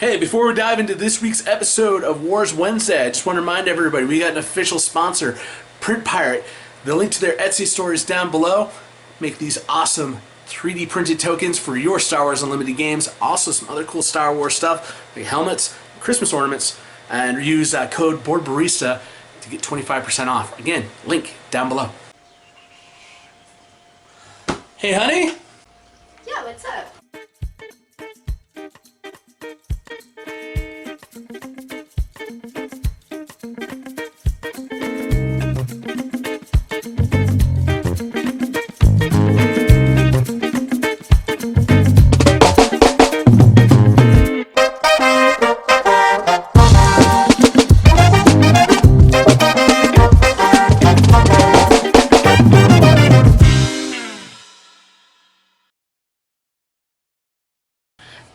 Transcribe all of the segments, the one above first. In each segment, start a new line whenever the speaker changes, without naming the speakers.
Hey, before we dive into this week's episode of Wars Wednesday, I just want to remind everybody we got an official sponsor, Print Pirate. The link to their Etsy store is down below. Make these awesome 3D printed tokens for your Star Wars Unlimited games. Also some other cool Star Wars stuff, like helmets, Christmas ornaments, and use code BOARDBARISTA to get 25% off. Again, link down below. Hey, honey.
Yeah, what's up?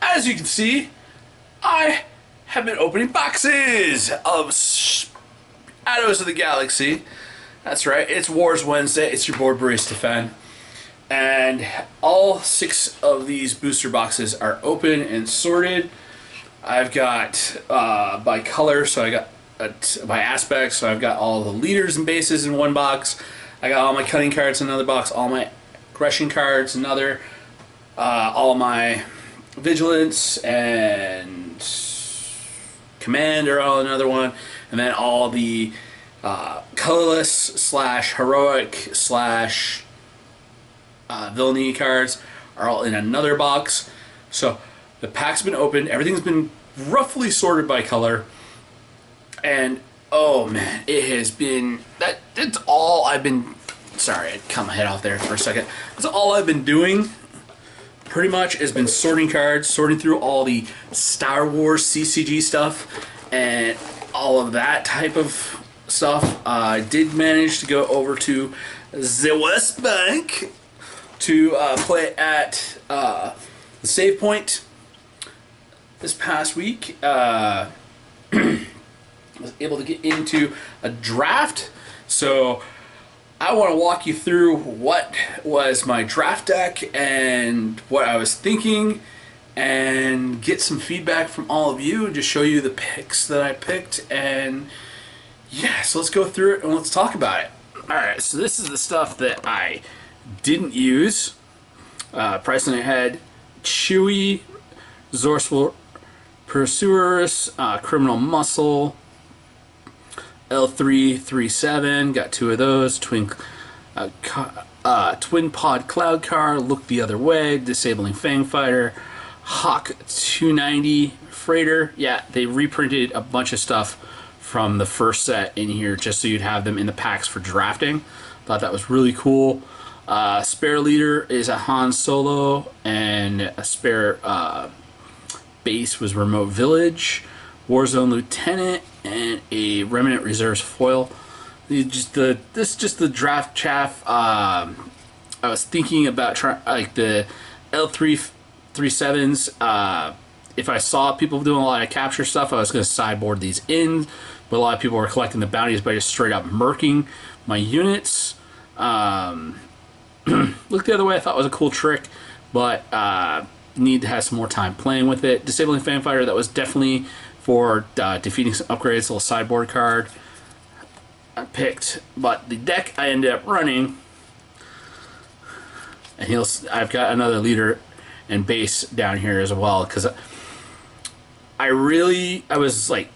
As you can see, I have been opening boxes of Shadows of the Galaxy. That's right, it's Wars Wednesday. It's your board barista fan. And all 6 of these booster boxes are open and sorted. I've got by color, so I got by aspects, so I've got all the leaders and bases in one box. I got all my cunning cards in another box, all my aggression cards in another, all my vigilance and command are all another one, and then all the colorless slash heroic slash villainy cards are all in another box. So the pack's been opened, everything's been roughly sorted by color, and oh man, it has been that's all I've been, sorry, I cut my head off there for a second. That's all I've been doing pretty much, has been sorting cards, sorting through all the Star Wars CCG stuff and all of that type of stuff. I did manage to go over to the West Bank to play at the Save Point this past week. Was able to get into a draft, so I want to walk you through what was my draft deck and what I was thinking, and get some feedback from all of you, and just show you the picks that I picked. And yeah, so let's go through it and let's talk about it. Alright, so this is the stuff that I didn't use. Pricing ahead: Chewie, Zorsful Pursuers, Criminal Muscle, L337, got 2 of those. Twin Pod Cloud Car, Look the Other Way, Disabling Fang Fighter, Hawk 290 Freighter. Yeah, they reprinted a bunch of stuff from the first set in here just so you'd have them in the packs for drafting. Thought that was really cool. Spare leader is a Han Solo, and a spare base was Remote Village, Warzone Lieutenant, and a Remnant Reserves foil. This is just the draft chaff. I was thinking about like the L337s. If I saw people doing a lot of capture stuff, I was going to sideboard these in. But a lot of people were collecting the bounties by just straight up murking my units. Look the Other Way I thought was a cool trick, but need to have some more time playing with it. Disabling Fan Fighter, that was definitely for defeating some upgrades, a little sideboard card I picked. But the deck I ended up running, and I've got another leader and base down here as well, because I was like,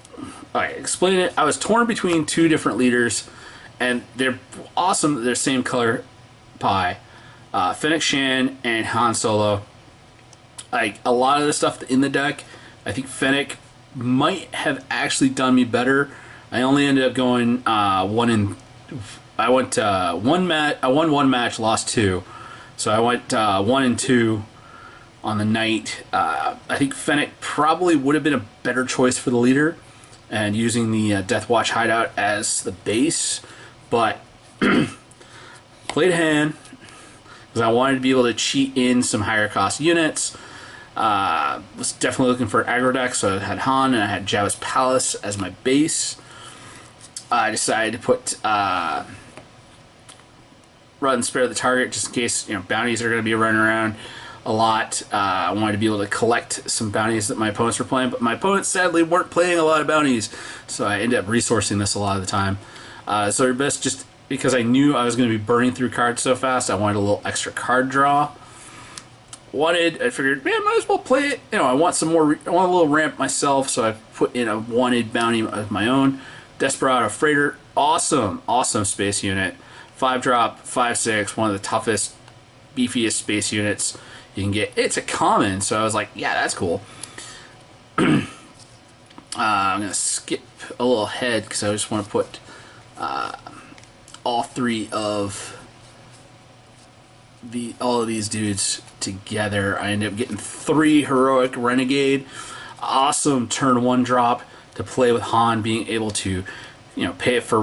alright, explain it. I was torn between 2 different leaders, and they're awesome. They're same color pie. Fennec Shan and Han Solo. Like, a lot of the stuff in the deck, I think Fennec might have actually done me better. I only ended up going I won one match, lost 2. So I went 1 and 2 on the night. I think Fennec probably would have been a better choice for the leader, and using the Death Watch hideout as the base, but played a hand because I wanted to be able to cheat in some higher cost units. Was definitely looking for an aggro deck, so I had Han and I had Jabba's Palace as my base. I decided to put run spare the target just in case bounties are going to be running around. a lot. I wanted to be able to collect some bounties that my opponents were playing, but my opponents sadly weren't playing a lot of bounties, so I ended up resourcing this a lot of the time. So best just because I knew I was going to be burning through cards so fast, I wanted a little extra card draw. I figured, man, might as well play it. You know, I want some more. I want a little ramp myself, so I put in a wanted bounty of my own. Desperado Freighter, awesome space unit. 5-drop, 5/6, one of the toughest, beefiest space units you can get. It's a common, so I was like, yeah, that's cool. I'm gonna skip a little ahead because I just want to put all three of all of these dudes together. I ended up getting 3 Heroic Renegade. Awesome turn 1 drop to play with Han, being able to, you know, play it for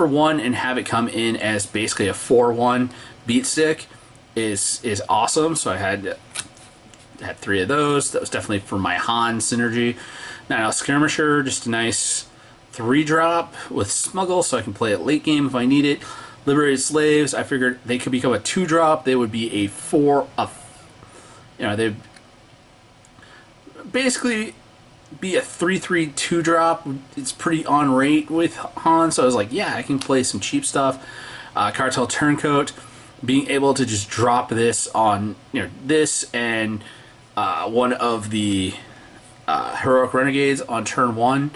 1 and have it come in as basically a 4/1 beat stick is awesome. So I had 3 of those. That was definitely for my Han synergy. Now Skirmisher, just a nice 3-drop with Smuggle, so I can play it late game if I need it. Liberated Slaves, I figured they could become a 2-drop. They would be a 4, you know, they'd basically be a 3/3 2-drop. It's pretty on rate with Han, so I was like, yeah, I can play some cheap stuff. Cartel Turncoat, being able to just drop this on, you know, this and one of the Heroic Renegades on turn 1.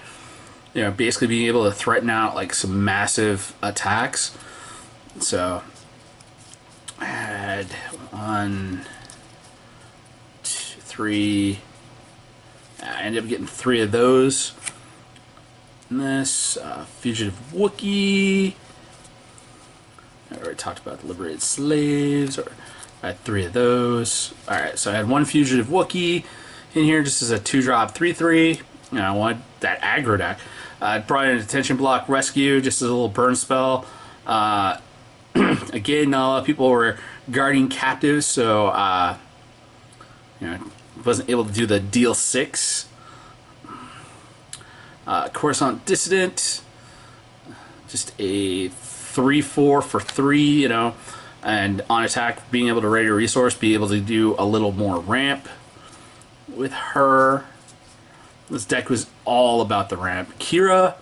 You know, basically being able to threaten out like some massive attacks. So I had 1, 2, 3. I ended up getting 3 of those. And this Fugitive Wookiee. I already talked about the Liberated Slaves. Or I had 3 of those. All right, so I had 1 Fugitive Wookiee in here just as a 2-drop 3/3. You know, I wanted that aggro deck. I brought in a Detention Block Rescue just as a little burn spell. Again, not a lot of people were guarding captives, so you know, wasn't able to do the deal 6. Coruscant Dissident, just a 3/4 for 3, you know, and on attack, being able to raid a resource, be able to do a little more ramp with her. This deck was all about the ramp. Kira,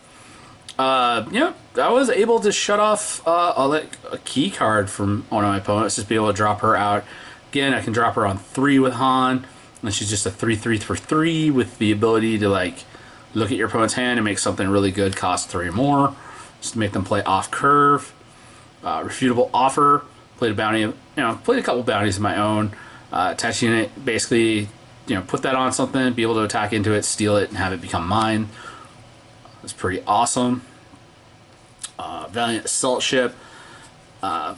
yeah, I was able to shut off a key card from one of my opponents, just be able to drop her out. Again, I can drop her on 3 with Han, and she's just a 3/3 for 3 with the ability to like look at your opponent's hand and make something really good cost 3 more, just to make them play off curve. Refutable Offer, played a bounty, you know, played a couple bounties of my own. Attach unit, basically, you know, put that on something, be able to attack into it, steal it, and have it become mine. It's pretty awesome. Valiant Assault Ship. That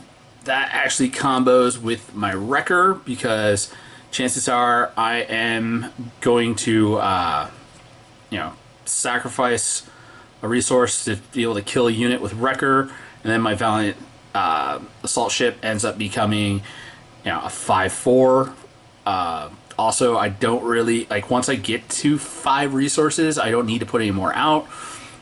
actually combos with my Wrecker because chances are I am going to, you know, sacrifice a resource to be able to kill a unit with Wrecker, and then my Valiant Assault Ship ends up becoming, you know, a 5/4. Also, I don't really, like, once I get to 5 resources, I don't need to put any more out.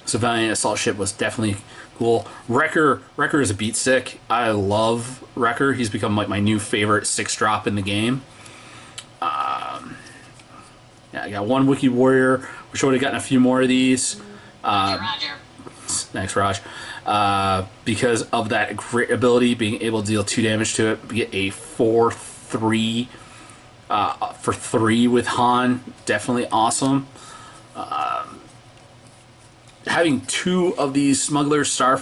So Valiant Assault Ship was definitely cool. Wrecker is a beat stick. I love Wrecker. He's become like my new favorite 6-drop in the game. Yeah, I got 1 Wookiee Warrior. Wish I would have gotten a few more of these.
Roger.
Thanks, Raj. Because of that great ability, being able to deal 2 damage to it, get a 4/3 for 3 with Han, definitely awesome. Having 2 of these Smuggler Star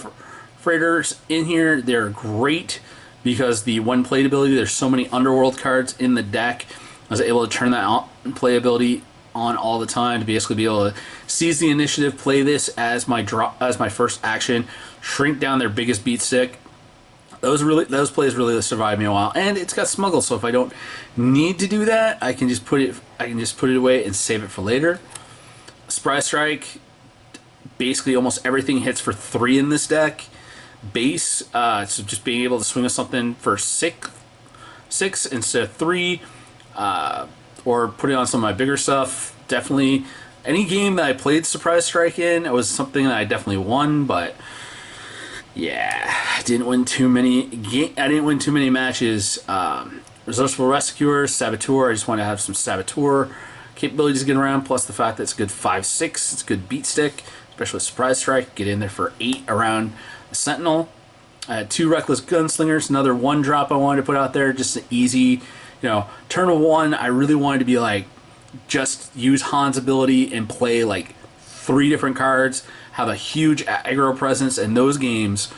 Freighters in here, they're great because the 1 plate ability, there's so many Underworld cards in the deck. I was able to turn that on, playability on all the time to basically be able to seize the initiative, play this as my first action, shrink down their biggest beat stick. Those plays really survived me a while, and it's got Smuggle, so if I don't need to do that, I can just put it away and save it for later. Surprise Strike, basically almost everything hits for 3 in this deck. Base, so just being able to swing with something for 6 instead of 3, or put it on some of my bigger stuff. Definitely, any game that I played Surprise Strike in, it was something that I definitely won, but yeah, I didn't win too many matches
Resourceful Rescuer, Saboteur. I just want to have some Saboteur capabilities to get around, plus the fact that it's a good 5/6. It's a good beat stick, especially with Surprise Strike. Get in there for 8 around a Sentinel. I had 2 Reckless Gunslingers, another 1-drop I wanted to put out there, just an easy, turn of 1, I really wanted to be like, just use Han's ability and play like 3 different cards, have a huge aggro presence in those games.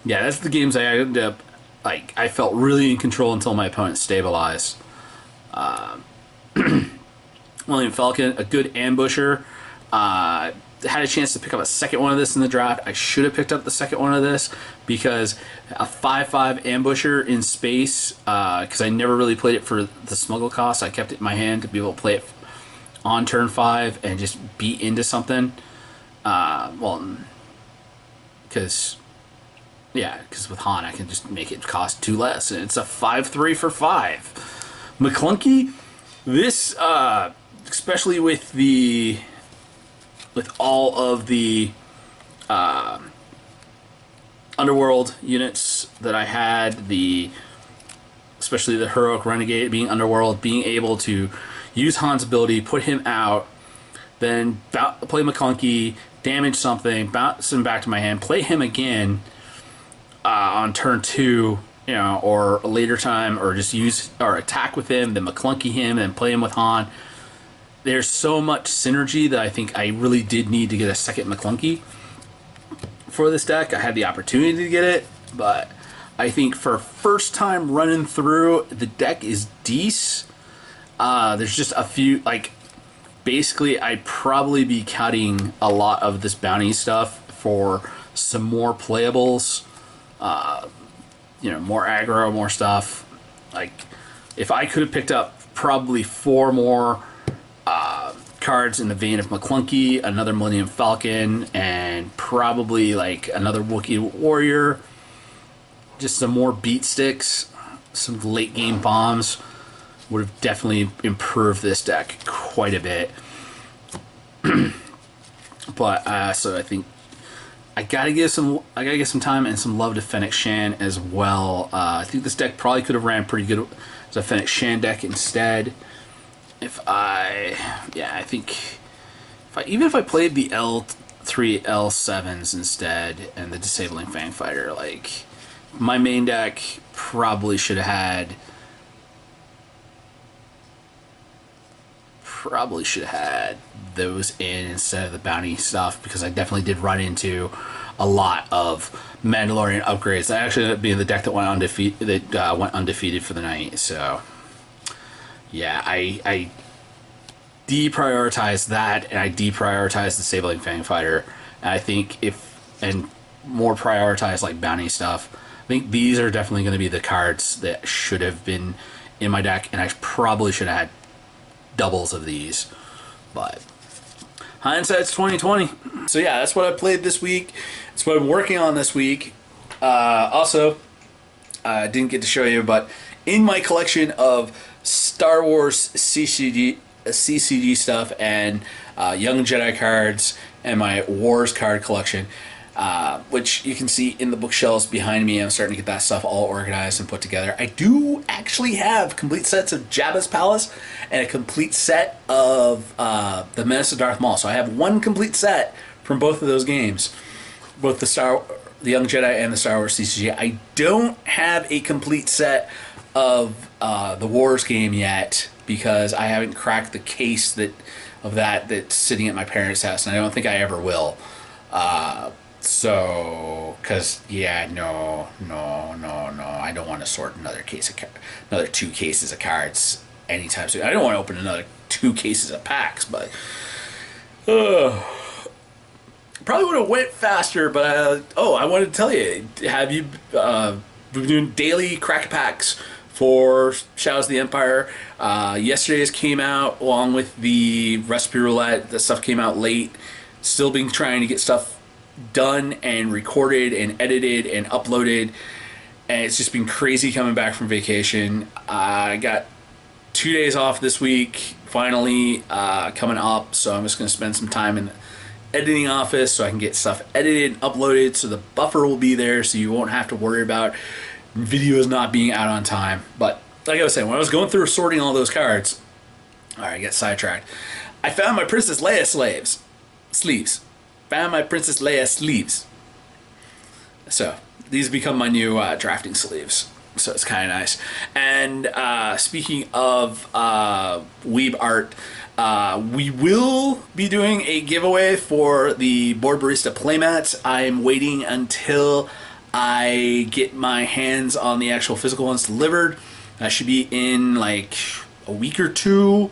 Yeah, that's the games I ended up, like, I felt really in control until my opponent stabilized. William Falcon, a good ambusher. Had a chance to pick up a second one of this in the draft. I should have picked up the second one of this because a 5/5 ambusher in space, because I never really played it for the smuggle cost. I kept it in my hand to be able to play it on turn 5 and just beat into something. Because with Han I can just make it cost 2 less, and it's a 5/3 for 5. McClunky, this especially with all of the Underworld units that I had, especially the Heroic Renegade being Underworld, being able to use Han's ability, put him out, then play McClunky, damage something, bounce him back to my hand, play him again on turn 2, or a later time, or just use or attack with him, then McClunky him, and play him with Han. There's so much synergy that I think I really did need to get a second McClunky for this deck. I had the opportunity to get it, but I think for first time running through, the deck is decent. There's just a few, like, basically I'd probably be cutting a lot of this bounty stuff for some more playables, more aggro, more stuff. Like, if I could have picked up probably 4 more cards in the vein of McClunky, another Millennium Falcon, and probably like another Wookiee Warrior, just some more beat sticks, some late game bombs, would have definitely improved this deck quite a bit. But so I think I gotta give some time and some love to Fennec Shan as well. I think this deck probably could have ran pretty good as a Fennec Shan deck instead. Even if I played the L3 L7s instead and the Disabling Fangfighter, like, my main deck probably should have had those in instead of the bounty stuff, because I definitely did run into a lot of Mandalorian upgrades. That actually ended up being the deck that went undefeated for the night. So yeah, I deprioritized that, and I deprioritized the Disabling Fangfighter. And I think and more prioritize like bounty stuff. I think these are definitely going to be the cards that should have been in my deck, and I probably should have had doubles of these, but hindsight's 2020. So yeah, that's what I played this week. That's what I'm working on this week. Also, I didn't get to show you, but in my collection of Star Wars CCG stuff and Young Jedi cards and my Wars card collection, which you can see in the bookshelves behind me. I'm starting to get that stuff all organized and put together. I do actually have complete sets of Jabba's Palace and a complete set of the Menace of Darth Maul. So I have one complete set from both of those games, both the Young Jedi and the Star Wars CCG. I don't have a complete set of the Wars game yet, because I haven't cracked the case that's sitting at my parents' house, and I don't think I ever will. Because no, I don't want to sort another 2 cases of cards anytime soon. I don't want to open another 2 cases of packs, but probably would have went faster. But I wanted to tell you, we've been doing daily crack packs for Shadows of the Empire. Yesterday's came out along with the recipe roulette. The stuff came out late. Still been trying to get stuff done and recorded and edited and uploaded, and it's just been crazy coming back from vacation. I got 2 days off this week finally coming up, so I'm just going to spend some time in the editing office so I can get stuff edited and uploaded, so the buffer will be there, so you won't have to worry about videos not being out on time. But
like I was saying, when I was going through sorting all those cards, all right, I get sidetracked. I found my Princess Leia sleeves. Found my Princess Leia sleeves. So these become my new drafting sleeves. So it's kind of nice. And speaking of weeb art, we will be doing a giveaway for the Board Barista playmats. I'm waiting until I get my hands on the actual physical ones delivered. That should be in like a week or two.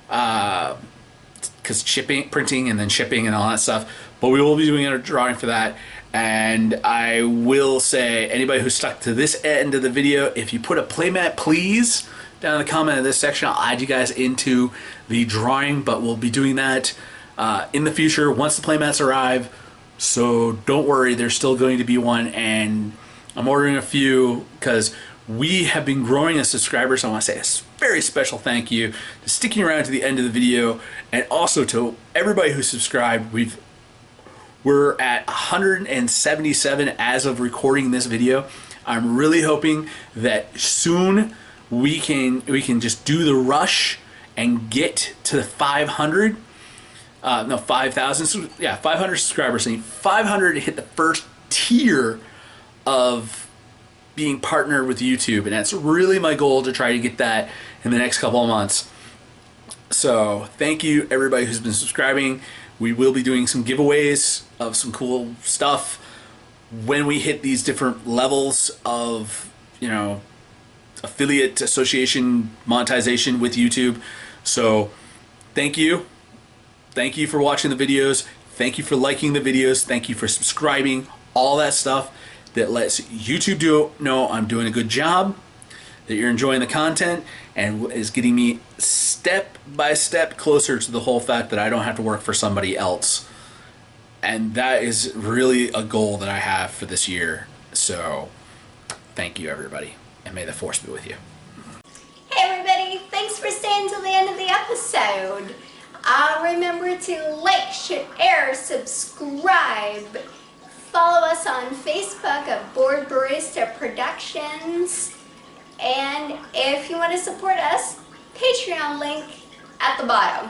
Because printing and then shipping and all that stuff. But we will be doing a drawing for that. And I will say, anybody who's stuck to this end of the video, if you put a playmat, please, down in the comment of this section, I'll add you guys into the drawing. But we'll be doing that in the future once the playmats arrive. So don't worry, there's still going to be one. And I'm ordering a few because we have been growing as subscribers. So I want to say a very special thank you to sticking around to the end of the video, and also to everybody who subscribed. We're at 177 as of recording this video. I'm really hoping that soon we can just do the rush and get to the 500. No, 5,000. Yeah, 500 subscribers. I need 500 to hit the first tier of being partnered with YouTube, and that's really my goal, to try to get that in the next couple of months. So thank you everybody who's been subscribing. We will be doing some giveaways of some cool stuff when we hit these different levels of, you know, affiliate association monetization with YouTube. So thank you for watching the videos, thank you for liking the videos, thank you for subscribing, all that stuff that lets YouTube know I'm doing a good job, that you're enjoying the content, and is getting me step by step closer to the whole fact that I don't have to work for somebody else. And that is really a goal that I have for this year. So thank you everybody, and may the force be with you.
Hey everybody, thanks for staying till the end of the episode. Remember to like, share, subscribe. Follow us on Facebook at Board Barista Productions. And if you want to support us, Patreon link at the bottom.